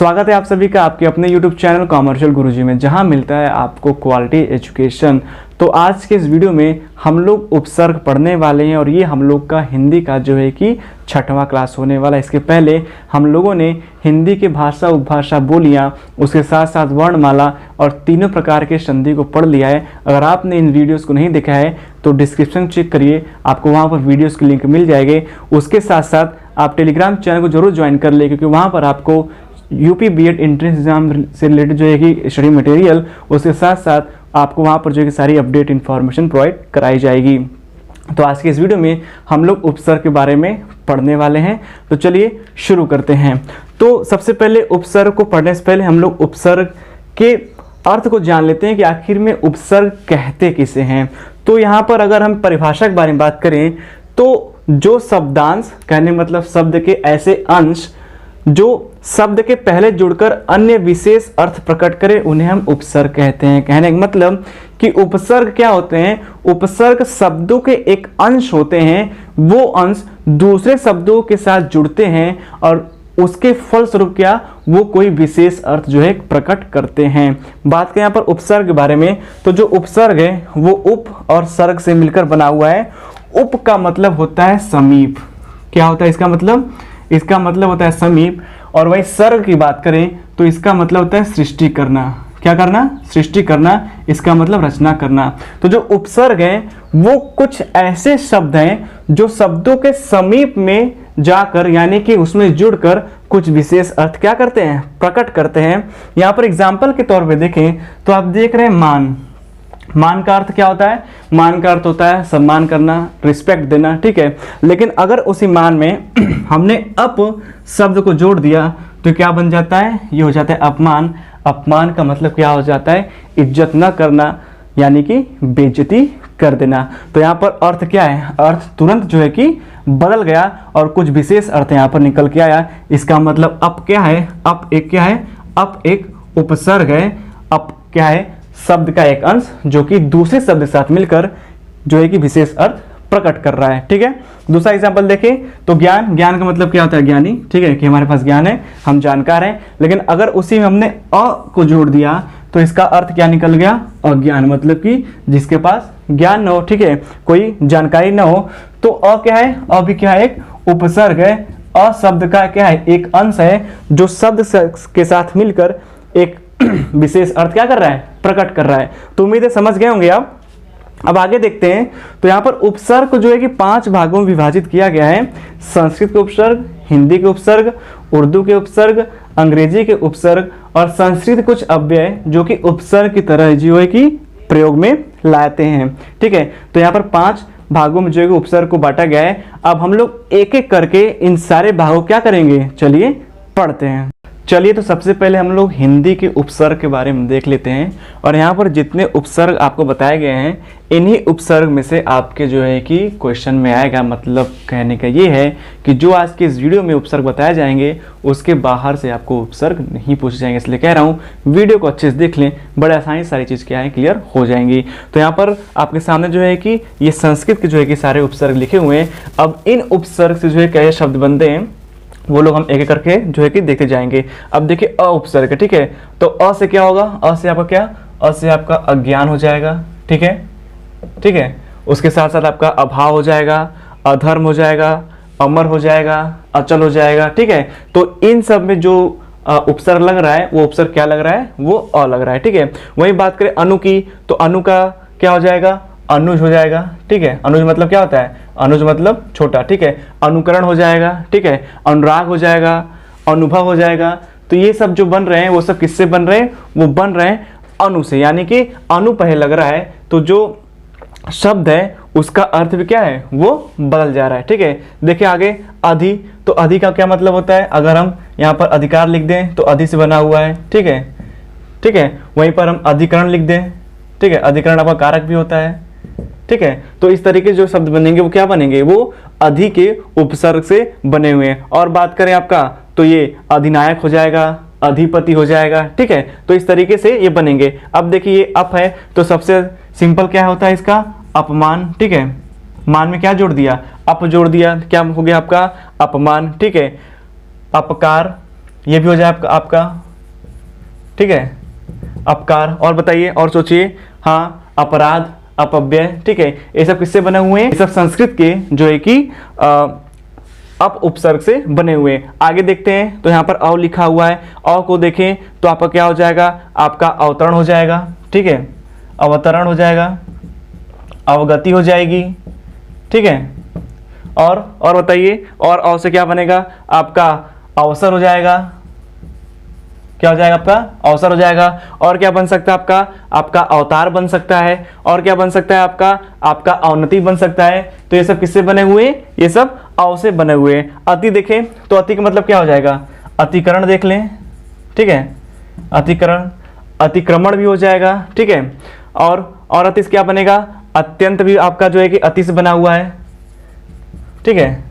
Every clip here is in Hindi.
स्वागत है आप सभी का आपके अपने YouTube चैनल कॉमर्शियल गुरुजी में, जहां मिलता है आपको क्वालिटी एजुकेशन। तो आज के इस वीडियो में हम लोग उपसर्ग पढ़ने वाले हैं और ये हम लोग का हिंदी का जो है कि 6वां क्लास होने वाला है। इसके पहले हम लोगों ने हिंदी के भाषा उपभाषा बोलियाँ, उसके साथ साथ वर्णमाला और तीनों प्रकार के संधि को पढ़ लिया है। अगर आपने इन वीडियोज़ को नहीं देखा है तो डिस्क्रिप्शन चेक करिए, आपको वहाँ पर वीडियोज़ की लिंक मिल जाएगी। उसके साथ साथ आप टेलीग्राम चैनल को जरूर ज्वाइन कर ले, क्योंकि वहाँ पर आपको यूपी बीएड एंट्रेंस एग्जाम से रिलेटेड जो है कि स्टडी मटेरियल, उसके साथ साथ आपको वहाँ पर जो है कि सारी अपडेट इन्फॉर्मेशन प्रोवाइड कराई जाएगी। तो आज के इस वीडियो में हम लोग उपसर्ग के बारे में पढ़ने वाले हैं। तो चलिए शुरू करते हैं। तो सबसे पहले उपसर्ग को पढ़ने से पहले हम लोग उपसर्ग के अर्थ को जान लेते हैं कि आखिर में उपसर्ग कहते किसे हैं। तो यहाँ पर अगर हम परिभाषा के बारे में बात करें तो जो शब्दांश, कहने मतलब शब्द के ऐसे अंश जो शब्द के पहले जुड़कर अन्य विशेष अर्थ प्रकट करें, उन्हें हम उपसर्ग कहते हैं। कहने का मतलब कि उपसर्ग क्या होते हैं? उपसर्ग शब्दों के एक अंश होते हैं, वो अंश दूसरे शब्दों के साथ जुड़ते हैं और उसके फलस्वरूप क्या, वो कोई विशेष अर्थ जो है प्रकट करते हैं। बात करें यहाँ पर उपसर्ग के बारे में, तो जो उपसर्ग है वो उप और सर्ग से मिलकर बना हुआ है। उप का मतलब होता है समीप। क्या होता है इसका मतलब? इसका मतलब होता है समीप। और वही सर्ग की बात करें तो इसका मतलब होता है सृष्टि करना। क्या करना? सृष्टि करना। इसका मतलब रचना करना। तो जो उपसर्ग है वो कुछ ऐसे शब्द हैं जो शब्दों के समीप में जाकर, यानी कि उसमें जुड़कर कुछ विशेष अर्थ क्या करते हैं? प्रकट करते हैं। यहाँ पर एग्जाम्पल के तौर पे देखें तो आप देख रहे हैं मान। मान का अर्थ क्या होता है? मान का अर्थ होता है सम्मान करना, रिस्पेक्ट देना, ठीक है। लेकिन अगर उसी मान में हमने अप शब्द को जोड़ दिया तो क्या बन जाता है? ये हो जाता है अपमान। अपमान का मतलब क्या हो जाता है? इज्जत न करना, यानी कि बेइज्जती कर देना। तो यहाँ पर अर्थ क्या है? अर्थ तुरंत जो है कि बदल गया और कुछ विशेष अर्थ यहाँ पर निकल के आया। इसका मतलब अप क्या है? अप एक क्या है? अप एक उपसर्ग है। अप क्या है? शब्द का एक अंश जो कि दूसरे शब्द के साथ मिलकर जो है कि विशेष अर्थ प्रकट कर रहा है, ठीक है। दूसरा एग्जांपल देखें तो ज्ञान। ज्ञान का मतलब क्या होता है? ज्ञानी, ठीक है, कि हमारे पास ज्ञान है, हम जानकार हैं। लेकिन अगर उसी में हमने अ को जोड़ दिया तो इसका अर्थ क्या निकल गया? अज्ञान, मतलब कि जिसके पास ज्ञान न हो, ठीक है, कोई जानकारी न हो। तो अ क्या है? अ भी क्या है? एक उपसर्ग है। अ शब्द का क्या है? एक अंश है जो शब्द के साथ मिलकर एक विशेष अर्थ क्या कर रहा है? प्रकट कर रहा है। तो उम्मीद है समझ गए होंगे आप। अब आगे देखते हैं। तो यहाँ पर उपसर्ग को जो है कि 5 भागों में विभाजित किया गया है। संस्कृत के उपसर्ग, हिंदी के उपसर्ग, उर्दू के उपसर्ग, अंग्रेजी के उपसर्ग और संस्कृत कुछ अव्यय जो कि उपसर्ग की तरह जो है कि प्रयोग में लाते हैं, ठीक है। तो यहाँ पर 5 भागों में जो है कि उपसर्ग को बांटा गया है। अब हम लोग एक एक करके इन सारे भागों क्या करेंगे, चलिए पढ़ते हैं। चलिए तो सबसे पहले हम लोग हिंदी के उपसर्ग के बारे में देख लेते हैं। और यहाँ पर जितने उपसर्ग आपको बताए गए हैं, इन्हीं उपसर्ग में से आपके जो है कि क्वेश्चन में आएगा। मतलब कहने का ये है कि जो आज के इस वीडियो में उपसर्ग बताए जाएंगे उसके बाहर से आपको उपसर्ग नहीं पूछे जाएंगे। इसलिए कह रहा हूँ वीडियो को अच्छे से देख लें, बड़े आसानी सारी चीज़ क्या है क्लियर हो जाएंगी। तो यहाँ पर आपके सामने जो है कि ये संस्कृत के जो है कि सारे उपसर्ग लिखे हुए हैं। अब इन उपसर्ग से जो है क्या शब्द बनते हैं वो लोग हम एक एक करके जो है कि देखते जाएंगे। अब देखिए अ उपसर्ग, ठीक है। तो अ से क्या होगा? अ से आपका क्या? अ से आपका अज्ञान हो जाएगा, ठीक है, ठीक है। उसके साथ साथ आपका अभाव हो जाएगा, अधर्म हो जाएगा, अमर हो जाएगा, अचल हो जाएगा, ठीक है। तो इन सब में जो उपसर्ग लग रहा है वो उपसर्ग क्या लग रहा है? वो अ लग रहा है, ठीक है। वही बात करें अनु की, तो अनु का क्या हो जाएगा? अनुज हो जाएगा, ठीक है। अनुज मतलब क्या होता है? अनुज मतलब छोटा, ठीक है। अनुकरण हो जाएगा, ठीक है। अनुराग हो जाएगा, अनुभव हो जाएगा। तो ये सब जो बन रहे हैं वो सब किससे बन रहे हैं? वो बन रहे हैं अनु से, यानी कि अनु पहले लग रहा है तो जो शब्द है उसका अर्थ भी क्या है? वो बदल जा रहा है, ठीक है। देखिए आगे अधि। तो अधि का क्या मतलब होता है? अगर हम यहाँ पर अधिकार लिख दें तो अधि से बना हुआ है, ठीक है, ठीक है। वहीं पर हम अधिकरण लिख दें, ठीक है, अधिकरण आपका कारक भी होता है, ठीक है। तो इस तरीके जो शब्द बनेंगे वो क्या बनेंगे? वो अधि के उपसर्ग से बने हुए हैं। और बात करें आपका तो ये अधिनायक हो जाएगा, अधिपति हो जाएगा, ठीक है। तो इस तरीके से ये बनेंगे। अब देखिए ये अप है तो सबसे सिंपल क्या होता है इसका? अपमान, ठीक है। मान में क्या जोड़ दिया? अप जोड़ दिया, क्या हो गया आपका? अपमान, ठीक है। अपकार, ये भी हो जाए आपका आपका, ठीक है, अपकार। और बताइए और सोचिए, हाँ, अपराध, अपव्यय, ठीक है, ये सब किससे बने हुए हैं? ये सब संस्कृत के जो है कि अप उपसर्ग से बने हुए हैं। आगे देखते हैं तो यहाँ पर अव लिखा हुआ है, अव को देखें तो आपका क्या हो जाएगा? आपका अवतरण हो जाएगा, ठीक है, अवतरण हो जाएगा, अवगति हो जाएगी, ठीक है। और बताइए, और अव से क्या बनेगा? आपका अवसर हो जाएगा, क्या हो जाएगा? आपका अवसर हो जाएगा। और क्या बन सकता है आपका? आपका अवतार बन सकता है। और क्या बन सकता है आपका? आपका अवनति बन सकता है। तो ये सब किससे बने हुए? ये सब अव से बने हुए। अति देखें तो अति का मतलब क्या हो जाएगा? अतिकरण देख लें, ठीक है, अतिकरण, अतिक्रमण भी हो जाएगा, ठीक है। और अति से क्या बनेगा? अत्यंत भी आपका जो है कि अति से बना हुआ है, ठीक है,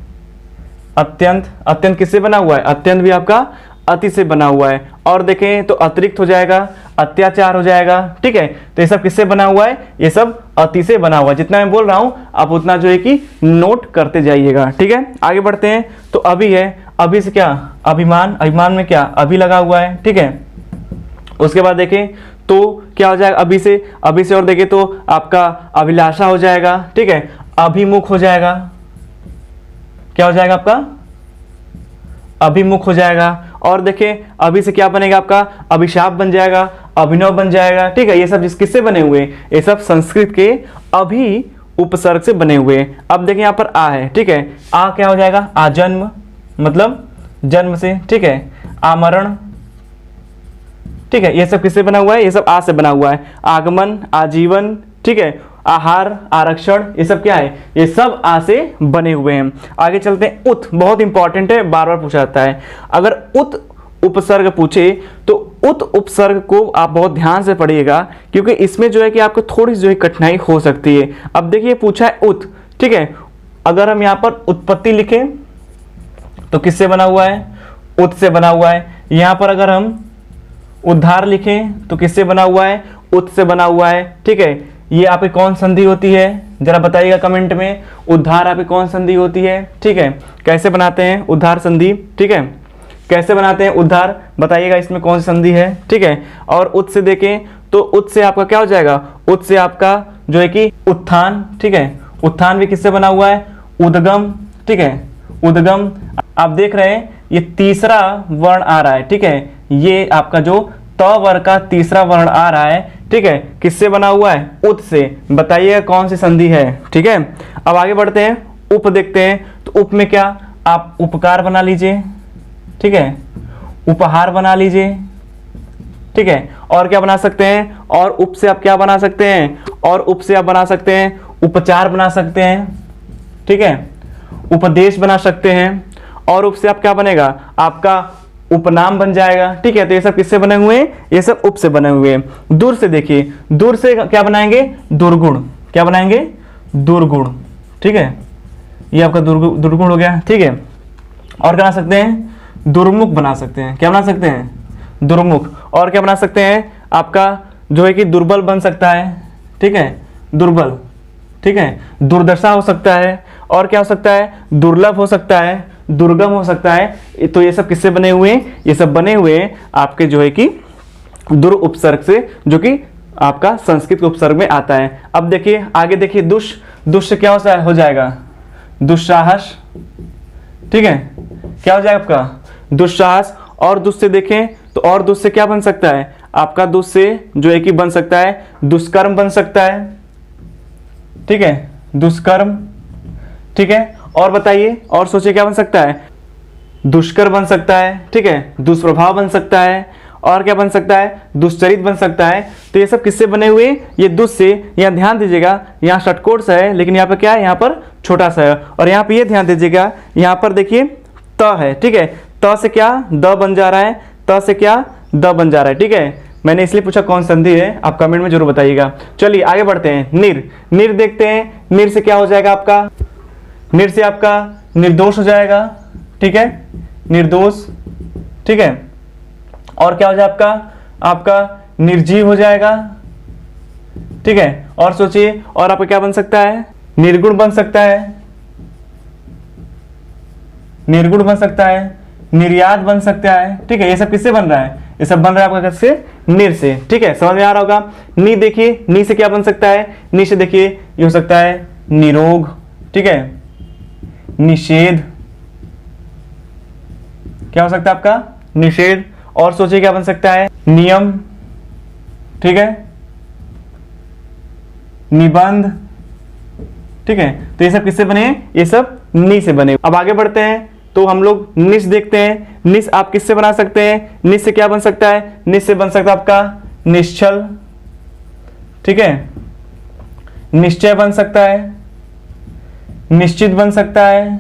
अत्यंत, अत्यंत किससे बना हुआ है? अत्यंत भी आपका अति से बना हुआ है। और देखें तो अतिरिक्त हो जाएगा, अत्याचार हो जाएगा, ठीक है। तो ये सब किससे बना हुआ है? ये सब अति से बना हुआ है। जितना मैं बोल रहा हूं आप उतना जो है कि नोट करते जाइएगा, ठीक है। आगे बढ़ते हैं तो अभी है, अभी से क्या? अभिमान, अभिमान में क्या? अभी लगा हुआ है, ठीक है। उसके बाद देखें तो क्या हो जाएगा? अभी से और देखें तो आपका अभिलाषा हो जाएगा, ठीक है, अभिमुख हो जाएगा, क्या हो जाएगा आपका? अभिमुख हो जाएगा। और देखिए अभी से क्या बनेगा आपका? अभिशाप बन जाएगा, अभिनव बन जाएगा, ठीक है। ये सब किससे बने हुए? ये सब संस्कृत के अभी उपसर्ग से बने हुए। अब देखिए यहाँ पर आ है, ठीक है, आ क्या हो जाएगा? आजन्म, मतलब जन्म से, ठीक है, आमरण, ठीक है। ये सब किससे बना हुआ है? ये सब आ से बना हुआ है। आगमन, आजीवन, ठीक है, आहार, आरक्षण, ये सब क्या है? ये सब आ से बने हुए हैं। आगे चलते हैं। उत बहुत इंपॉर्टेंट है, बार बार पूछा जाता है। अगर उत उपसर्ग पूछे तो उत उपसर्ग को आप बहुत ध्यान से पढ़िएगा, क्योंकि इसमें जो है कि आपको थोड़ी जो है कठिनाई हो सकती है। अब देखिए पूछा है उत, ठीक है, अगर हम यहाँ पर उत्पत्ति लिखें तो किससे बना हुआ है? उत से बना हुआ है। यहाँ पर अगर हम उद्धार लिखें तो किससे बना हुआ है? उत से बना हुआ है, ठीक है। ये आपकी कौन संधि होती है? जरा बताइएगा कमेंट में, उद्धार आपकी कौन संधि होती है, ठीक है। कैसे बनाते हैं उद्धार संधि, ठीक है, कैसे बनाते हैं उद्धार, बताइएगा इसमें कौन सी संधि है, ठीक है। और उत से देखें तो उत से आपका क्या हो जाएगा? उत से आपका जो है कि उत्थान, ठीक है, उत्थान भी किससे बना हुआ है? उद्गम, ठीक है, उद्गम। आप देख रहे हैं ये तीसरा वर्ण आ रहा है, ठीक है, ये आपका जो त वर्ग का तीसरा वर्ण आ रहा है, ठीक है, किससे बना हुआ है? उत से। बताइएगा कौन सी संधि है, ठीक है। अब आगे बढ़ते हैं, उप देखते हैं तो उप में क्या? आप उपकार बना लीजिए, ठीक है, उपहार बना लीजिए, ठीक है। और क्या बना सकते हैं? और उप से आप क्या बना सकते हैं? और उप से आप बना सकते हैं उपचार बना सकते हैं, ठीक है, उपदेश बना सकते हैं। और उप से आप क्या बनेगा? आपका उपनाम बन जाएगा, ठीक है। तो ये सब किससे बने हुए हैं? ये सब उप से बने हुए हैं। दूर से देखिए, दूर से क्या बनाएंगे? दुर्गुण, क्या बनाएंगे? दुर्गुण, ठीक है, ये आपका दुर्गुण हो गया, ठीक है। और क्या बना सकते हैं? दुर्मुख बना सकते हैं, क्या बना सकते हैं? दुर्मुख। और क्या बना सकते हैं? आपका जो है कि दुर्बल बन सकता है, ठीक है, दुर्बल, ठीक है, दुर्दशा हो सकता है। और क्या हो सकता है? दुर्लभ हो सकता है, दुर्गम हो सकता है। तो ये सब किससे बने हुए हैं? ये सब बने हुए हैं आपके जो है कि दुर उपसर्ग से, जो कि आपका संस्कृत के उपसर्ग में आता है। अब देखिए आगे देखिए, दुष्ट क्या हो जाएगा? दुस्साहस, ठीक है, क्या हो जाएगा आपका? दुस्साहस। और दुष्ट से देखें तो और दुष्ट से क्या बन सकता है? आपका दुष्ट से जो है कि बन सकता है दुष्कर्म बन सकता है, ठीक है, दुष्कर्म, ठीक है। और बताइए, और सोचिए क्या बन सकता है? दुष्कर बन सकता है, ठीक है, दुष्प्रभाव बन सकता है। और क्या बन सकता है? दुश्चरित बन सकता है। तो ये सब किससे बने हुए? ये दुष्ट से। यहाँ ध्यान दीजिएगा, यहाँ षटकोण सा है, लेकिन यहाँ पर क्या है? यहाँ पर छोटा सा है। और यहाँ पे ये ध्यान दीजिएगा, यहाँ पर देखिए त है, ठीक है, त से क्या? द बन जा रहा है, त से क्या? द बन जा रहा है, ठीक है। मैंने इसलिए पूछा कौन संधि है, आप कमेंट में जरूर बताइएगा। चलिए आगे बढ़ते हैं। निर देखते हैं, निर से क्या हो जाएगा आपका? निर से आपका निर्दोष हो जाएगा, ठीक है, निर्दोष, ठीक है। और क्या हो जाएगा आपका निर्जीव हो जाएगा, ठीक है। और सोचिए, और आपका क्या बन सकता है? निर्गुण बन सकता है, निर्गुण बन सकता है, निर्यात बन सकता है। ठीक है, ये सब किससे बन रहा है? ये सब बन रहा है आपका किससे? निर से। ठीक है, समझ में आ रहा होगा। नी देखिए, नी से क्या बन सकता है? नी से देखिए ये हो सकता है निरोग, ठीक है, निषेध, क्या हो सकता है आपका? निषेध। और सोचिए क्या बन सकता है? नियम, ठीक है, निबंध, ठीक है। तो ये सब किससे बने हैं? ये सब नी से बने। अब आगे बढ़ते हैं तो हम लोग निश देखते हैं। निश आप किससे बना सकते हैं? निश से क्या बन सकता है? निश से बन सकता है आपका निश्चल, ठीक है, निश्चय बन सकता है, निश्चित बन सकता है,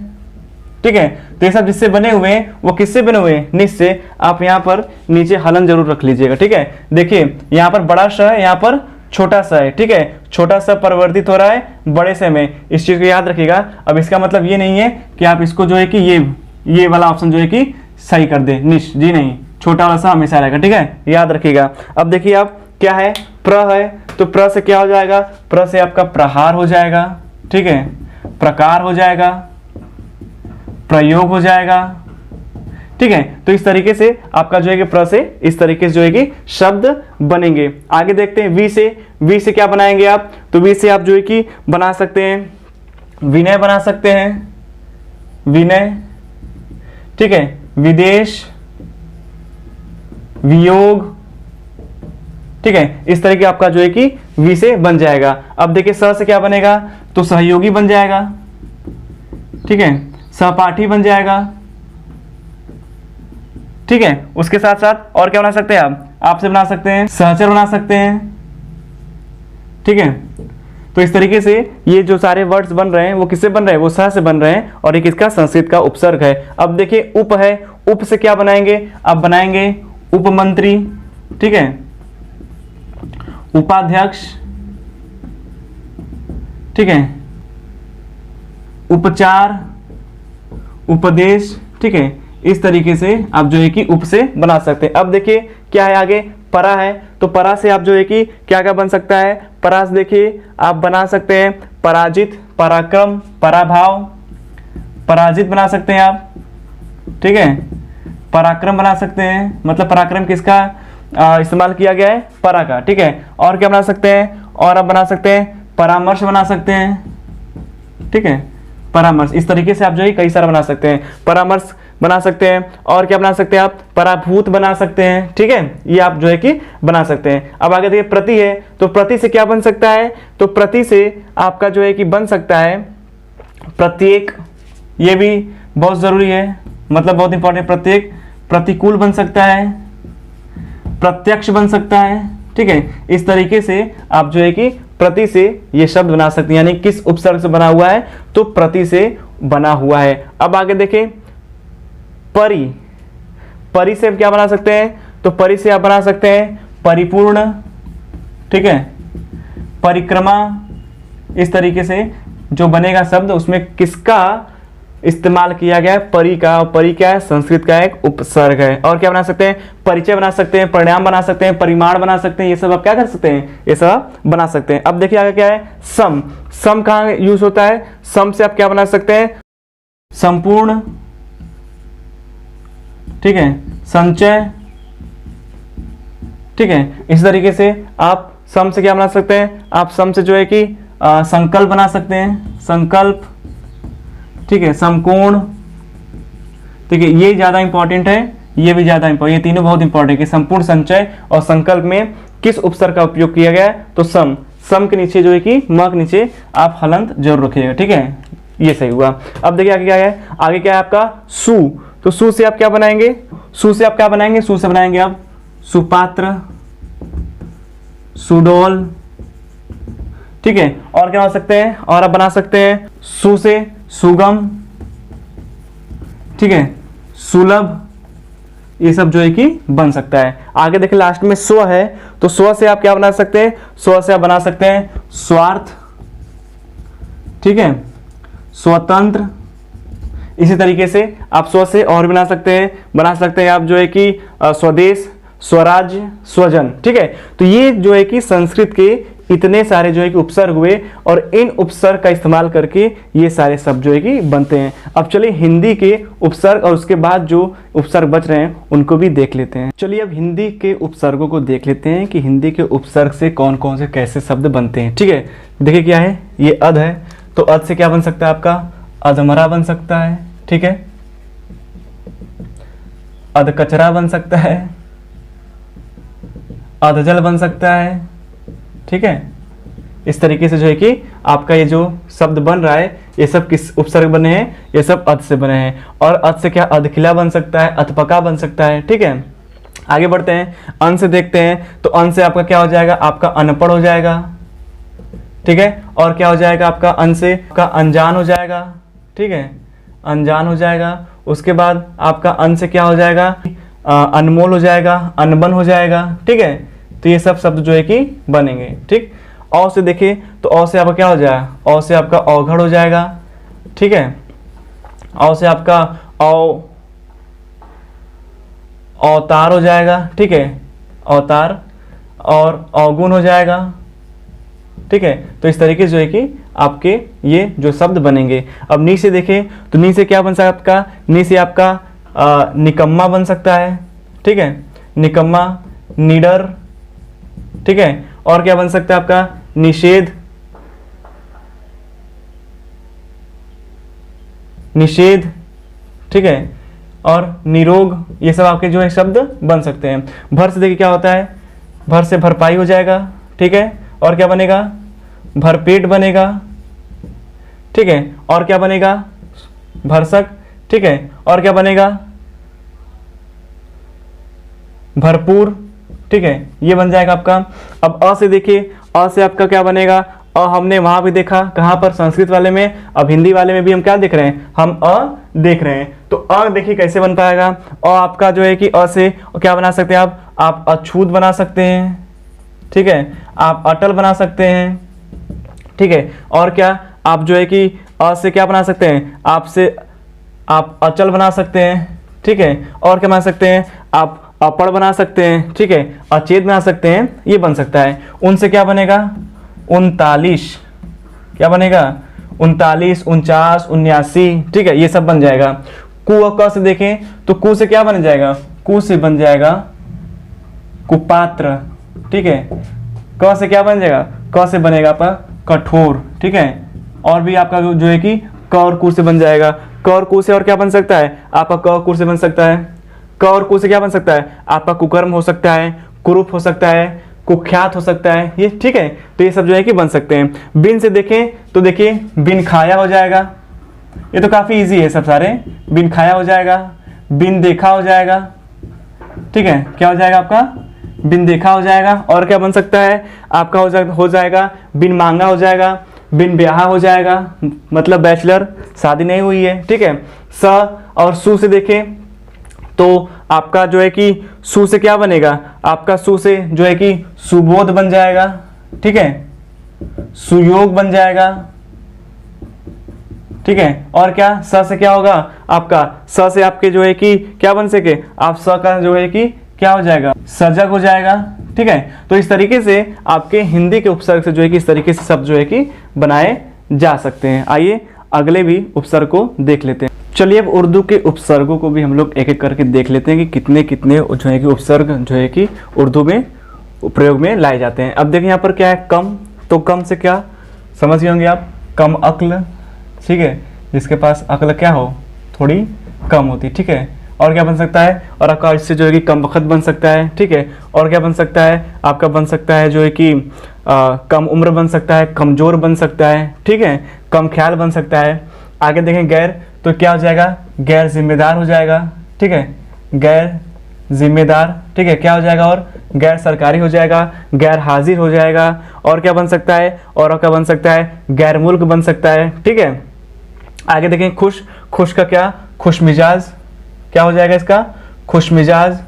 ठीक है। तो ये सब जिससे बने हुए हैं वो किससे बने हुए हैं? निश से। आप यहाँ पर नीचे हलन जरूर रख लीजिएगा, ठीक है। देखिए यहाँ पर बड़ा स है, यहाँ पर छोटा सा है, ठीक है। छोटा सा परिवर्तित हो रहा है बड़े से में, इस चीज को याद रखिएगा। अब इसका मतलब ये नहीं है कि आप इसको जो है कि ये वाला ऑप्शन जो है कि सही कर दे, निश, जी नहीं, छोटा वाला सा हमेशा रहेगा, ठीक है, याद रखिएगा। अब देखिए आप क्या है? प्र है, तो प्र से क्या हो जाएगा? प्र से आपका प्रहार हो जाएगा, ठीक है, प्रकार हो जाएगा, प्रयोग हो जाएगा, ठीक है। तो इस तरीके से आपका जो है कि प्र से इस तरीके से जो है कि शब्द बनेंगे। आगे देखते हैं वी से। वी से क्या बनाएंगे आप? तो वी से आप जो है कि बना सकते हैं विनय, बना सकते हैं विनय, ठीक है, विदेश, वियोग, ठीक है। इस तरह के आपका जो है कि वी से बन जाएगा। अब देखिए स से क्या बनेगा? तो सहयोगी बन जाएगा, ठीक है, सहपाठी बन जाएगा, ठीक है। उसके साथ साथ और क्या बना सकते हैं आप? आपसे बना सकते हैं सहचर, बना सकते हैं, ठीक है। तो इस तरीके से ये जो सारे वर्ड्स बन रहे हैं वो किससे बन रहे हैं? वो सह से बन रहे हैं और एक इसका संस्कृत का उपसर्ग है। अब देखिए उप है, उप से क्या बनाएंगे? अब बनाएंगे उपमंत्री, ठीक है, उपाध्यक्ष, ठीक है, उपचार, उपदेश, ठीक है। इस तरीके से आप जो है कि उप से बना सकते हैं। अब देखिए क्या है आगे? परा है, तो परा से आप जो है कि क्या क्या बन सकता है? परा से देखिए आप बना सकते हैं पराजित, पराक्रम, पराभाव, पराजित बना सकते हैं आप, ठीक है, पराक्रम बना सकते हैं, मतलब पराक्रम किसका इस्तेमाल किया गया है? परा का, ठीक है। और क्या बना सकते हैं? और आप बना सकते हैं परामर्श, बना सकते हैं, ठीक है, परामर्श। इस तरीके से आप जो है कई सारा बना सकते हैं, परामर्श बना सकते हैं। और क्या बना सकते हैं आप? पराभूत बना सकते हैं, ठीक है, ये आप जो है कि बना सकते हैं। अब आगे देखिए प्रति है, तो प्रति से क्या बन सकता है? तो प्रति से आपका जो है कि बन सकता है प्रत्येक, ये भी बहुत जरूरी है, मतलब बहुत इंपॉर्टेंट। प्रत्येक, प्रतिकूल बन सकता है, प्रत्यक्ष बन सकता है, ठीक है। इस तरीके से आप जो है कि प्रति से ये शब्द बना सकते हैं, यानी किस उपसर्ग से बना हुआ है? तो प्रति से बना हुआ है। अब आगे देखें परि, परि से क्या बना सकते हैं? तो परि से आप बना सकते हैं परिपूर्ण, ठीक है, परिक्रमा। इस तरीके से जो बनेगा शब्द उसमें किसका इस्तेमाल किया गया है? परि का। और परि क्या है? संस्कृत का एक उपसर्ग है। और क्या बना सकते हैं? परिचय बना सकते हैं, परिणाम बना सकते हैं, परिमाण बना सकते हैं, ये सब आप क्या कर सकते हैं? ये सब बना सकते हैं। अब देखिए आगे क्या है? सम। सम कहाँ यूज होता है? सम से आप क्या बना सकते हैं? संपूर्ण, ठीक है, संचय, ठीक है। इस तरीके से आप सम से क्या बना सकते हैं? आप सम से जो है कि संकल्प बना सकते हैं, संकल्प, ठीक है, समकोण, ठीक है। ये ज्यादा इंपॉर्टेंट है, ये भी ज्यादा इंपॉर्टेंट, ये तीनों बहुत इंपॉर्टेंट है कि संपूर्ण, संचय और संकल्प में किस उपसर्ग का उपयोग किया गया है? तो सम। सम के नीचे जो है कि म के नीचे आप हलंत जरूर रखिएगा, ठीक है, ये सही हुआ। अब देखिए आगे क्या है? आगे क्या है आपका? सु। तो सु से आप क्या बनाएंगे? सु से आप क्या बनाएंगे? सु से बनाएंगे आप सुपात्र, सुडोल, ठीक है। और क्या बना सकते हैं? और आप बना सकते हैं सु से सुगम, ठीक है, सुलभ, ये सब जो है कि बन सकता है। आगे देखिए लास्ट में स्व है, तो स्व से आप क्या बना सकते हैं? स्व से आप बना सकते हैं स्वार्थ, ठीक है, स्वतंत्र। इसी तरीके से आप स्व से और बना सकते हैं आप जो है कि स्वदेश, स्वराज्य, स्वजन, ठीक है। तो ये जो है कि संस्कृत के इतने सारे जो है कि उपसर्ग हुए और इन उपसर्ग का इस्तेमाल करके ये सारे शब्द जो है कि बनते हैं। अब चलिए हिंदी के उपसर्ग और उसके बाद जो उपसर्ग बच रहे हैं उनको भी देख लेते हैं। चलिए अब हिंदी के उपसर्गों को देख लेते हैं कि हिंदी के उपसर्ग से कौन कौन से कैसे शब्द बनते हैं। ठीक है, देखिए क्या है, ये अध है, तो अध से क्या बन सकता है आपका, अधमरा बन सकता है। ठीक है, अधकचरा बन सकता है, अधजल बन सकता है। ठीक है, इस तरीके से जो है कि आपका ये जो शब्द बन रहा है ये सब किस उपसर्ग बने हैं, ये सब अध से बने हैं। और अध से क्या अधखिला बन सकता है, अधपका बन सकता है। ठीक है, आगे बढ़ते हैं, अन से देखते हैं, तो अन से आपका क्या हो जाएगा, आपका अनपढ़ हो जाएगा। ठीक है, और क्या हो जाएगा आपका अन से, आपका अनजान हो जाएगा। ठीक है, अनजान हो जाएगा। उसके बाद आपका अन से क्या हो जाएगा, अनमोल हो जाएगा, अनबन हो जाएगा। ठीक है, तो ये सब शब्द जो है कि बनेंगे। ठीक, औ से देखिए तो औ से आपका क्या हो जाएगा, औ से आपका औघड़ हो जाएगा। ठीक है, औ से आपका अवतार हो जाएगा। ठीक है, अवतार, और अवगुण हो जाएगा। ठीक है, तो इस तरीके से जो है कि आपके ये जो शब्द बनेंगे। अब नी से देखें तो नी से क्या बन सकता है आपका, नी से आपका निकम्मा बन सकता है। ठीक है, निकम्मा, निडर। ठीक है, और क्या बन सकता है आपका, निषेध, निषेध। ठीक है, और निरोग, ये सब आपके जो है शब्द बन सकते हैं। भर से देखिए क्या होता है, भर से भरपाई हो जाएगा। ठीक है, और क्या बनेगा, भरपेट बनेगा। ठीक है, और क्या बनेगा, भरसक। ठीक है, और क्या बनेगा, भरपूर। ठीक है, ये बन जाएगा आपका। अब अ से देखिए, अ से आपका क्या बनेगा, अ हमने वहां भी देखा, कहां पर, संस्कृत वाले में। अब हिंदी वाले में भी हम क्या देख रहे हैं, हम अ देख रहे हैं। तो अ देखिए कैसे बन पाएगा, अ आपका जो है कि अ से क्या बना सकते हैं आप अछूत बना सकते हैं। ठीक है, आप अटल बना सकते हैं। ठीक है, और क्या आप जो है कि अ से क्या बना सकते हैं, आपसे आप अचल बना सकते हैं। ठीक है, और क्या बना सकते हैं, आप अपड़ बना सकते हैं। ठीक है, अचेत बना सकते हैं, ये बन सकता है। उनसे क्या बनेगा, 39, क्या बनेगा, 39, 49, 79। ठीक है, ये सब बन जाएगा। कु और क से देखें तो कु से क्या बन जाएगा, कु से बन जाएगा कुपात्र। ठीक है, क से क्या बन जाएगा, क से बनेगा आपका कठोर। ठीक है, और भी आपका जो है कि क और कु से बन जाएगा। क और कु से और क्या बन सकता है आपका, क और कु से बन सकता है, क और कु से क्या बन सकता है आपका, कुकर्म हो सकता है, कुरूप हो सकता है, कुख्यात हो सकता है ये। ठीक है, तो ये सब जो है कि बन सकते हैं। बिन से देखें तो देखिए बिन खाया हो जाएगा, ये तो काफी इजी है सब सारे। बिन खाया हो जाएगा, बिन देखा हो जाएगा। ठीक है, क्या हो जाएगा आपका, बिन देखा हो जाएगा। और क्या बन सकता है आपका, हो जाएगा बिन मांगा हो जाएगा, बिन ब्याह हो जाएगा, मतलब बैचलर, शादी नहीं हुई है। ठीक है, स और सु से देखें तो आपका जो है कि सु से क्या बनेगा, आपका सु से जो है कि सुबोध बन जाएगा। ठीक है, सुयोग बन जाएगा। ठीक है, और क्या स से क्या होगा आपका, स से आपके जो है कि क्या बन सके, आप स का जो है कि क्या हो जाएगा, सजग हो जाएगा। ठीक है, तो इस तरीके से आपके हिंदी के उपसर्ग से जो है कि इस तरीके से शब्द जो है कि बनाए जा सकते हैं। आइए अगले भी उपसर्ग को देख लेते हैं। चलिए अब उर्दू के उपसर्गों को भी हम लोग एक एक करके देख लेते हैं कि कितने कितने जो है कि उपसर्ग जो है कि उर्दू में प्रयोग में लाए जाते हैं। अब देखिए यहाँ पर क्या है, कम, तो कम से क्या समझ गए होंगे आप, कम अक्ल। ठीक है, जिसके पास अक्ल क्या हो, थोड़ी कम होती। ठीक है, और क्या बन सकता है, और आपका इससे जो है कि कम वक्त बन सकता है। ठीक है, और क्या बन सकता है आपका, बन सकता है जो है कि कम उम्र बन सकता है, कमजोर बन सकता है। ठीक है, कम ख्याल बन सकता है। आगे देखें गैर, तो क्या हो जाएगा, गैर जिम्मेदार हो जाएगा। ठीक है, गैर जिम्मेदार। ठीक है, क्या हो जाएगा, और गैर सरकारी हो जाएगा, गैर हाजिर हो जाएगा। और क्या बन सकता है, और क्या बन सकता है, गैर मुल्क बन सकता है। ठीक है, आगे देखें खुश, खुश का क्या, खुश मिजाज, क्या हो जाएगा इसका, खुश मिजाज,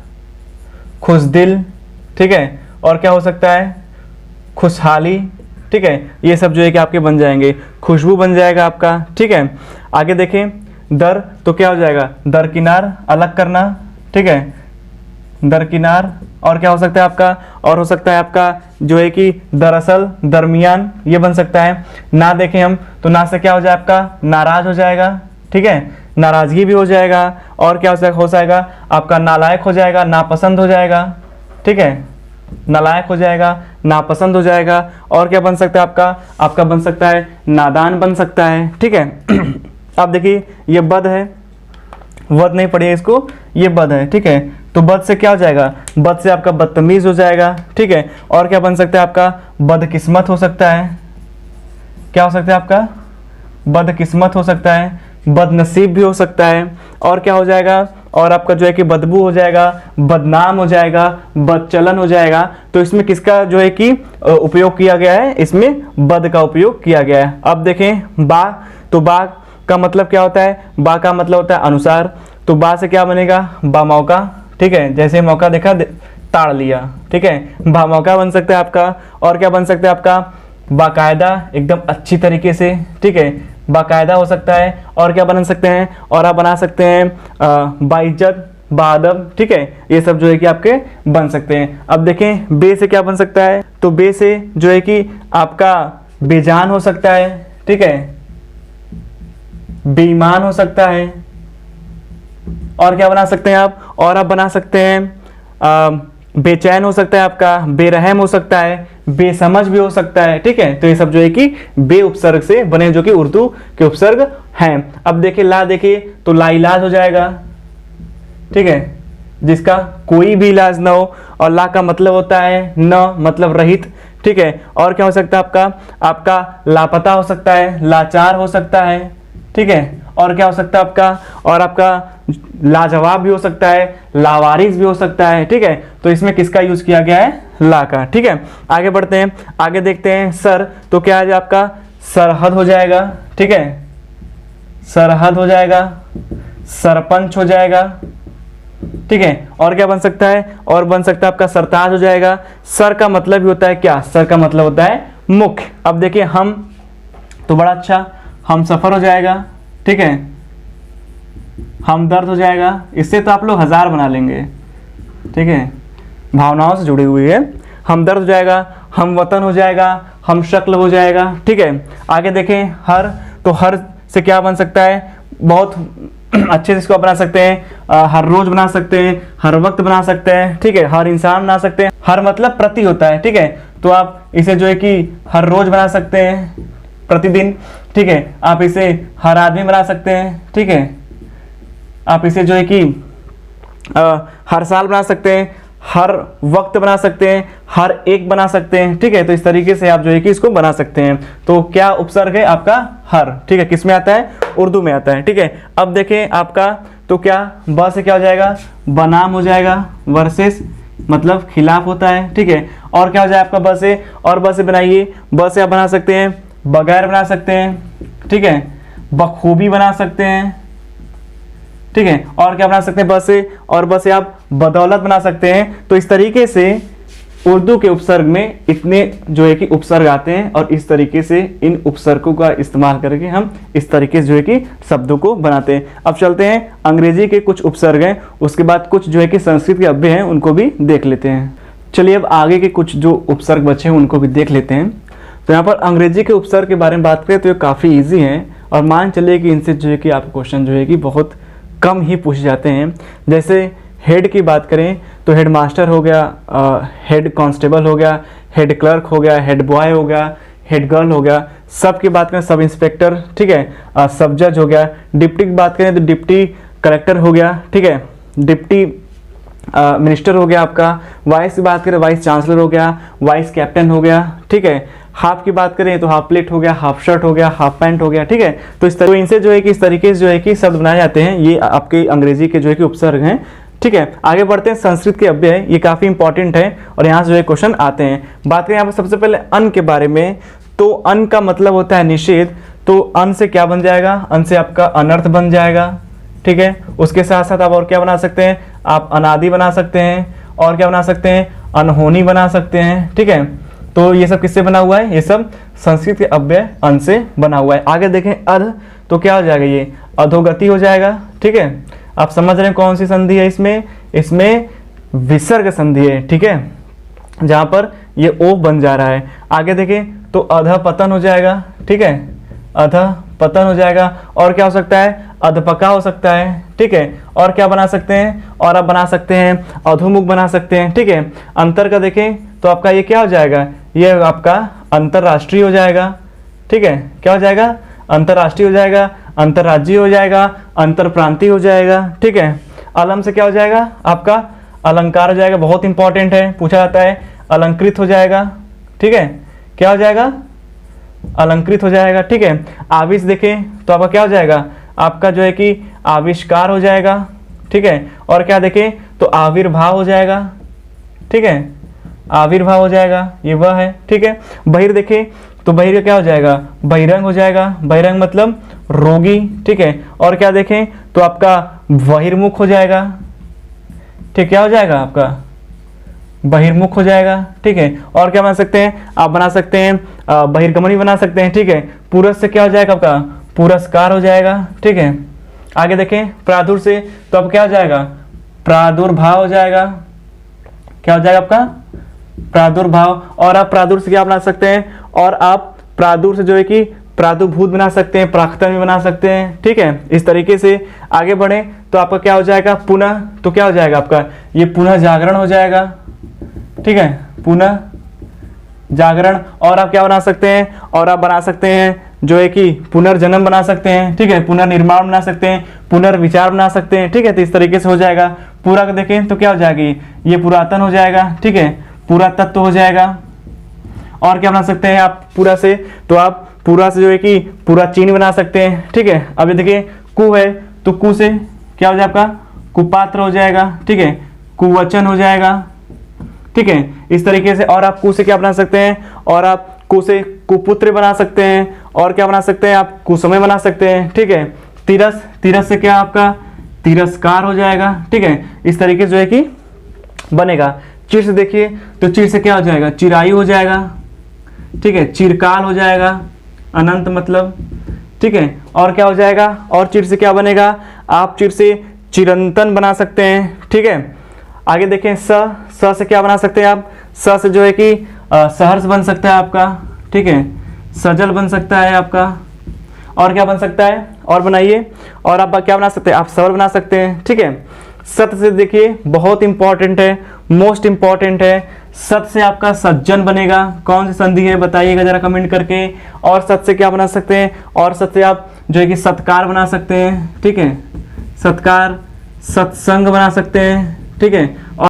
खुश दिल। ठीक है, और क्या हो सकता है, खुशहाली। ठीक है, ये सब जो है कि आपके बन जाएंगे। खुशबू बन जाएगा आपका। ठीक है, आगे देखें दर, तो क्या हो जाएगा, दरकिनार, अलग करना। ठीक है, दरकिनार, और क्या हो सकता है आपका, और हो सकता है आपका जो है कि दरअसल, दरमियान, ये बन सकता है। ना देखें हम तो ना से क्या हो जाए आपका नाराज हो जाएगा, ठीक है, नाराजगी भी हो जाएगा। और क्या हो जाएगा आपका नालायक हो जाएगा, नापसंद हो जाएगा, ठीक है, नालायक हो जाएगा, नापसंद हो जाएगा। और क्या बन सकता है आपका बन सकता है नादान बन सकता है, ठीक है। अब देखिए ये बद है, वद नहीं पढ़िए इसको, ये बद है, ठीक है। तो बद से क्या हो जाएगा, बद से आपका बदतमीज हो जाएगा, ठीक है। और क्या बन सकता है आपका बदकिस्मत हो सकता है, क्या हो सकता है आपका बदकिस्मत हो सकता है, बदनसीब भी हो सकता है। और क्या हो जाएगा, और आपका जो है कि बदबू हो जाएगा, बदनाम हो जाएगा, बदचलन हो जाएगा। तो इसमें किसका जो है कि उपयोग किया गया है, इसमें बद का उपयोग किया गया है। अब देखें बा, तो बा का मतलब क्या होता है, बा का मतलब होता है अनुसार। तो बा से क्या बनेगा, बा मौका, ठीक है, जैसे मौका देखा ताड़ लिया, ठीक है, बा मौका बन सकता है आपका। और क्या बन सकता है आपका बाकायदा, एकदम अच्छी तरीके से, ठीक है, बाकायदा हो सकता है। और क्या बना सकते हैं, और आप बना सकते हैं बाइज्जत, बाअदब, ठीक है, ये सब जो है कि आपके बन सकते हैं। अब देखें बे से क्या बन सकता है, तो बे से जो है कि आपका बेजान हो सकता है, ठीक है, बेईमान हो सकता है। और क्या बना सकते हैं आप, और आप बना सकते हैं बेचैन हो सकता है आपका, बेरहम हो सकता है, बेसमझ भी हो सकता है, ठीक है। तो ये सब जो है कि बे उपसर्ग से बने, जो कि उर्दू के उपसर्ग हैं। अब देखिए ला, देखिए तो लाइलाज हो जाएगा, ठीक है, जिसका कोई भी इलाज ना हो। और ला का मतलब होता है न, मतलब रहित, ठीक है। और क्या हो सकता है आपका लापता हो सकता है, लाचार हो सकता है, ठीक है। और क्या हो सकता है आपका लाजवाब भी हो सकता है, लावारिस भी हो सकता है, ठीक है। तो इसमें किसका यूज किया गया है, ला का, ठीक है। आगे बढ़ते हैं, आगे देखते हैं सर, तो क्या है आपका सरहद हो जाएगा, ठीक है, सरहद हो जाएगा, सरपंच हो जाएगा, ठीक है। और क्या बन सकता है, और बन सकता है आपका सरताज हो जाएगा। सर का मतलब भी होता है क्या, सर का मतलब होता है मुख्य। अब देखिए हम, तो बड़ा अच्छा, हम सफर हो जाएगा, ठीक है, हमदर्द हो जाएगा। इससे तो आप लोग 1000 बना लेंगे, ठीक है, भावनाओं से जुड़ी हुई है। हमदर्द हो जाएगा, हम वतन हो जाएगा, हम शक्ल हो जाएगा, ठीक है। आगे देखें हर, तो हर से क्या बन सकता है, बहुत अच्छे से इसको बना सकते हैं, हर रोज बना सकते हैं, हर वक्त बना सकते हैं, ठीक है, हर इंसान बना सकते हैं। हर मतलब प्रति होता है, ठीक है, तो आप इसे जो है कि हर रोज बना सकते हैं, प्रतिदिन, ठीक है। आप इसे हर आदमी बना सकते हैं, ठीक है, आप इसे जो है कि हर साल बना सकते हैं, हर वक्त बना सकते हैं, हर एक बना सकते हैं, ठीक है। तो इस तरीके से आप जो है कि इसको बना सकते हैं। तो क्या उपसर्ग है आपका हर, ठीक है, किस में आता है, उर्दू में आता है, ठीक है। अब देखें आपका, तो क्या ब से क्या हो जाएगा, बनाम हो जाएगा, वर्सेस मतलब खिलाफ होता है, ठीक है। और क्या हो जाए आपका ब से, और ब से बनाइए, ब से आप बना सकते हैं बगैर बना सकते हैं, ठीक है, बखूबी बना सकते हैं, ठीक है। और क्या बना सकते हैं ब से, और ब से आप बदौलत बना सकते हैं। तो इस तरीके से उर्दू के उपसर्ग में इतने जो है कि उपसर्ग आते हैं, और इस तरीके से इन उपसर्गों का इस्तेमाल करके हम इस तरीके से जो है कि शब्दों को बनाते हैं। अब चलते हैं अंग्रेजी के कुछ उपसर्ग हैं, उसके बाद कुछ जो है कि संस्कृत के अव्यय हैं उनको भी देख लेते हैं। चलिए अब आगे के कुछ जो उपसर्ग बचे हैं उनको भी देख लेते हैं। तो यहाँ पर अंग्रेजी के उपसर्ग के बारे में बात करें तो ये काफ़ी ईजी हैं, और मान चलिए कि इनसे जो है कि आपको क्वेश्चन जो है कि बहुत कम ही पूछे जाते हैं। जैसे हेड की बात करें तो हेड मास्टर हो गया, हेड कांस्टेबल हो गया, हेड क्लर्क हो गया, हेड बॉय हो गया, हेड गर्ल हो गया। सब की बात करें सब इंस्पेक्टर, ठीक है, सब जज हो गया। डिप्टी की बात करें तो डिप्टी कलेक्टर हो गया, ठीक है, डिप्टी मिनिस्टर हो गया आपका। वाइस की बात करें वाइस चांसलर हो गया, वाइस कैप्टन हो गया, ठीक है। हाफ की बात करें तो हाफ प्लेट हो गया, हाफ शर्ट हो गया, हाफ पैंट हो गया, ठीक है। तो इस तरह इनसे जो है कि इस तरीके से जो है कि शब्द बनाए जाते हैं। ये आपके अंग्रेजी के जो है कि उपसर्ग हैं, ठीक है। आगे बढ़ते हैं संस्कृत के अव्यय, ये काफ़ी इंपॉर्टेंट है और यहाँ से जो है क्वेश्चन आते हैं। बात करें यहाँ पर सबसे पहले अन के बारे में, तो अन का मतलब होता है निषेध। तो अन से क्या बन जाएगा, अन से आपका अनर्थ बन जाएगा, ठीक है। उसके साथ साथ आप और क्या बना सकते हैं, आप अनादि बना सकते हैं, और क्या बना सकते हैं, अनहोनी बना सकते हैं, ठीक है। तो ये सब किससे बना हुआ है, ये सब संस्कृत के अव्यय अन से बना हुआ है। आगे देखें अध, तो क्या हो जाएगा, ये अधोगति हो जाएगा, ठीक है। आप समझ रहे हैं कौन सी संधि है इसमें, इसमें विसर्ग संधि है, ठीक है, जहां पर ये ओ बन जा रहा है। आगे देखें तो अधपतन हो जाएगा, ठीक है, अधपतन हो जाएगा। और क्या हो सकता है, अधपका हो सकता है, ठीक है। और क्या बना सकते हैं, और आप बना सकते हैं अधोमुख बना सकते हैं, ठीक है। अंतर का देखें तो आपका ये क्या हो जाएगा, ये आपका अंतरराष्ट्रीय हो जाएगा, ठीक है। क्या हो जाएगा, अंतरराष्ट्रीय हो जाएगा, अंतरराज्यीय हो जाएगा, अंतरप्रांतीय हो जाएगा, ठीक है। अलम से क्या हो जाएगा, आपका अलंकार हो जाएगा, बहुत इंपॉर्टेंट है, पूछा जाता है। अलंकृत हो जाएगा, ठीक है, क्या हो जाएगा, अलंकृत हो जाएगा, ठीक है। आविष देखें तो आपका क्या हो जाएगा, आपका जो है कि आविष्कार हो जाएगा, ठीक है। और क्या देखें तो आविर्भाव हो जाएगा, ठीक है, आविर्भाव हो जाएगा, ये वह है, ठीक है। बहिर देखें तो बहिर क्या हो जाएगा, बहिरंग हो जाएगा, बहिरंग मतलब रोगी, ठीक है। और क्या देखें तो आपका बहिर्मुख हो जाएगा, ठीक, क्या हो जाएगा आपका बहिर्मुख हो जाएगा, ठीक है। और क्या बना सकते हैं, आप बना सकते हैं बहिर्गमनी बना सकते हैं, ठीक है। पुरस से क्या हो जाएगा आपका, पुरस्कार हो जाएगा, ठीक है। आगे देखें प्रादुर से तो अब क्या हो जाएगा, प्रादुर्भाव हो जाएगा, क्या हो जाएगा आपका प्रादुर्भाव। और आप प्रादुर से क्या बना सकते हैं, और आप प्रादुर से जो है कि प्रादुर्भूत बना सकते हैं, प्राक्तन भी बना सकते हैं, ठीक है। इस तरीके से आगे बढ़े तो आपका क्या हो जाएगा, पुनः, तो क्या हो जाएगा आपका ये पुनः जागरण हो जाएगा, ठीक है, पुनः जागरण। और आप क्या बना सकते हैं, और आप बना सकते हैं जो है कि पुनर्जन्म बना सकते हैं, ठीक है, पुनर्निर्माण बना सकते हैं, पुनर्विचार बना सकते हैं, ठीक है। तो इस तरीके से हो जाएगा। पूरा का देखें तो क्या हो जाएगी, ये पुरातन हो जाएगा, ठीक है, पुरातत्व हो जाएगा। और क्या बना सकते हैं आप पूरा से, तो आप पूरा से जो है कि पूरा चीन बना सकते हैं, ठीक है। अब ये देखिए कु है तो कु से क्या हो जाएगा आपका कुपात्र हो जाएगा, ठीक है, कुवचन हो जाएगा, ठीक है, इस तरीके से। और आप कु से क्या बना सकते हैं, और आप कु से कुपुत्र बना सकते हैं। और क्या बना सकते हैं आप, कुसमय बना सकते हैं, ठीक है। तिरस, तिरस से क्या आपका तिरस्कार हो जाएगा, ठीक है। इस तरीके से जो है कि बनेगा। चिर से देखिए तो चिर से क्या हो जाएगा, चिरायु हो जाएगा, ठीक है, चिरकाल हो जाएगा, अनंत मतलब, ठीक है। और क्या हो जाएगा, और चिर से क्या बनेगा, आप चिर से चिरंतन बना सकते हैं, ठीक है। आगे देखें स से क्या बना सकते हैं आप, स से जो है कि सहर्ष बन सकता है आपका, ठीक है, सजल बन सकता है आपका। और क्या बन सकता है, और बनाइए। और आप क्या बना सकते हैं, आप सबल बना सकते हैं, ठीक है। सत से देखिए बहुत इंपॉर्टेंट है, मोस्ट इंपॉर्टेंट है। सत से आपका सज्जन बनेगा, कौन सी संधि है बताइएगा जरा कमेंट करके। और सत से क्या बना सकते हैं, और सत से आप जो है कि सत्कार बना सकते हैं, ठीक है, सत्कार, सत्संग बना सकते हैं, ठीक है।